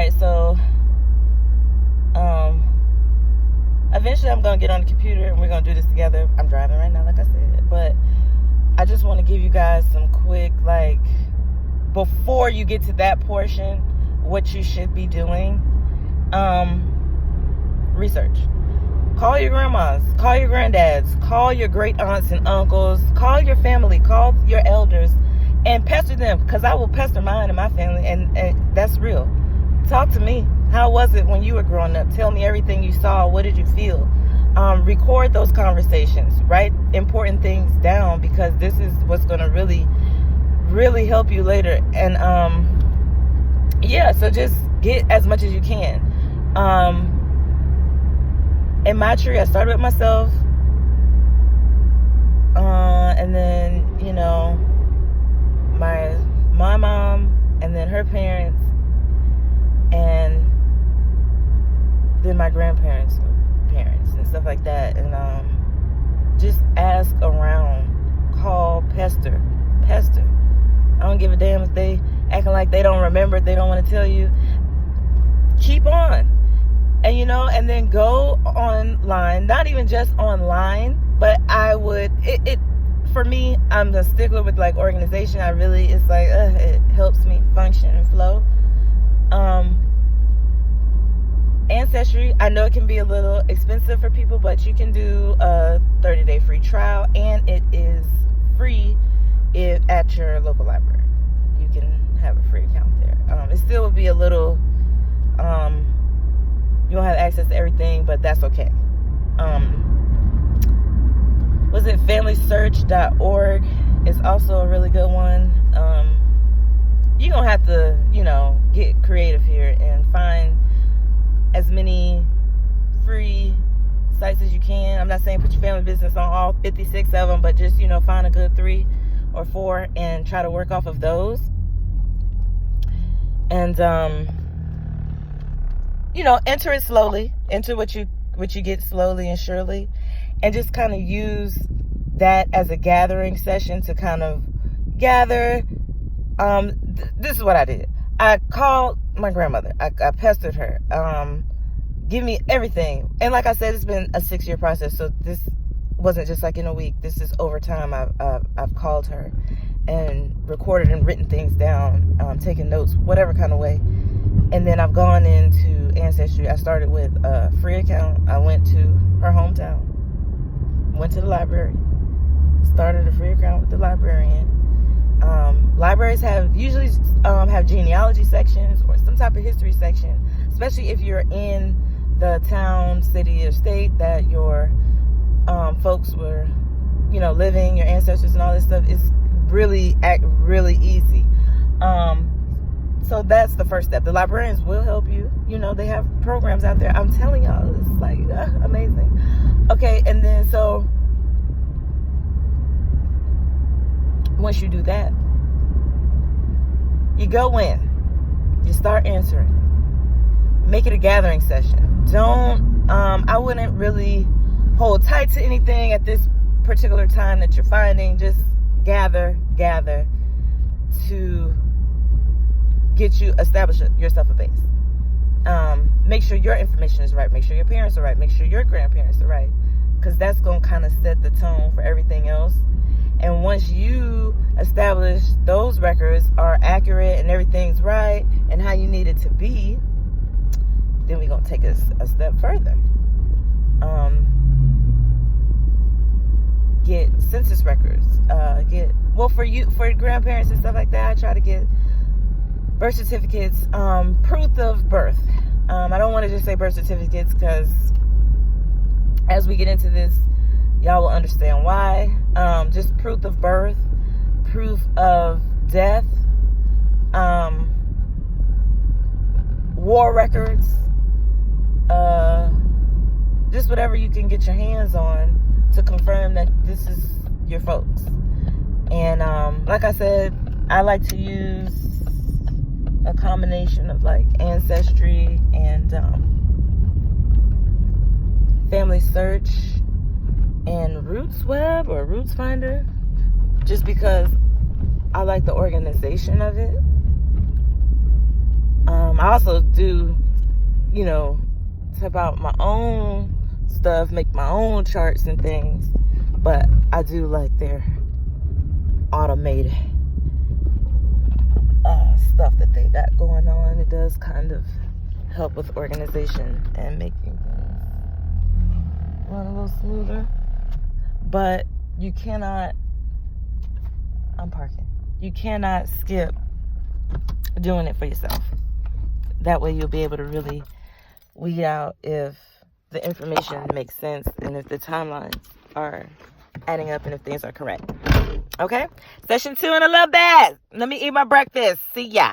right, so eventually I'm going to get on the computer and we're going to do this together. I'm driving right now, like I said, but I just want to give you guys some quick, like, before you get to that portion, what you should be doing. Research. Call your grandmas, call your granddads, call your great aunts and uncles, call your family, call your elders, and pester them, because I will pester mine and my family, and that's real. Talk to me. How was it when you were growing up? Tell me everything you saw. What did you feel? Record those conversations. Write important things down, because this is what's going to really, really help you later. And so just get as much as you can. In my tree, I started with myself, and then, my mom, and then her parents, and then my grandparents' parents, and stuff like that. And just ask around, call, pester. I don't give a damn if they acting like they don't remember, they don't want to tell you. Keep on. And and then go online, not even just online, but I would, for me, I'm a stickler with like organization. It's like, it helps me function and flow. Ancestry, I know it can be a little expensive for people, but you can do a 30-day free trial, and it is free at your local library. You can have a free account there. It still would be a little, you don't have access to everything, but that's okay. Was it familysearch.org? It's also a really good one. You're going to have to, get creative here and find as many free sites as you can. I'm not saying put your family business on all 56 of them, but just, find a good 3 or 4 and try to work off of those. And, enter it slowly. Enter what you get slowly and surely, and just kind of use that as a gathering session to kind of gather. This is what I did. I called my grandmother. I pestered her. Give me everything. And like I said, it's been a 6-year process, so this wasn't just like in a week. This is over time. I've called her and recorded and written things down, taking notes, whatever kind of way. And then I've gone into Ancestry. I started with a free account. I went to her hometown, went to the library, started a free account with the librarian. Libraries usually have genealogy sections or some type of history section, especially if you're in the town, city, or state that your folks were, living, your ancestors and all this stuff. Is really easy. So that's the first step. The librarians will help you. They have programs out there. I'm telling y'all, it's like amazing. Okay, and then so once you do that, you go in, you start answering. Make it a gathering session. Don't, I wouldn't really hold tight to anything at this particular time that you're finding. Just gather to get you establish yourself a base. Make sure your information is right. Make sure your parents are right. Make sure your grandparents are right, because that's going to kind of set the tone for everything else. And once you establish those records are accurate and everything's right and how you need it to be, then we're going to take a step further. Get census records. For grandparents and stuff like that, I try to get birth certificates, proof of birth. I don't want to just say birth certificates, because as we get into this, y'all will understand why. Just proof of birth, proof of death, war records, just whatever you can get your hands on to confirm that this is your folks. And like I said, I like to use a combination of like Ancestry and Family Search and Roots Web or Roots Finder, just because I like the organization of it. I also do, type out my own stuff, make my own charts and things. But I do like their automated stuff that they got going on. It does kind of help with organization and making things run a little smoother. But you cannot, I'm parking, you cannot skip doing it for yourself. That way you'll be able to really weed out if the information makes sense and if the timelines are adding up and if things are correct. Okay? Session 2 in a little bit. Let me eat my breakfast. See ya.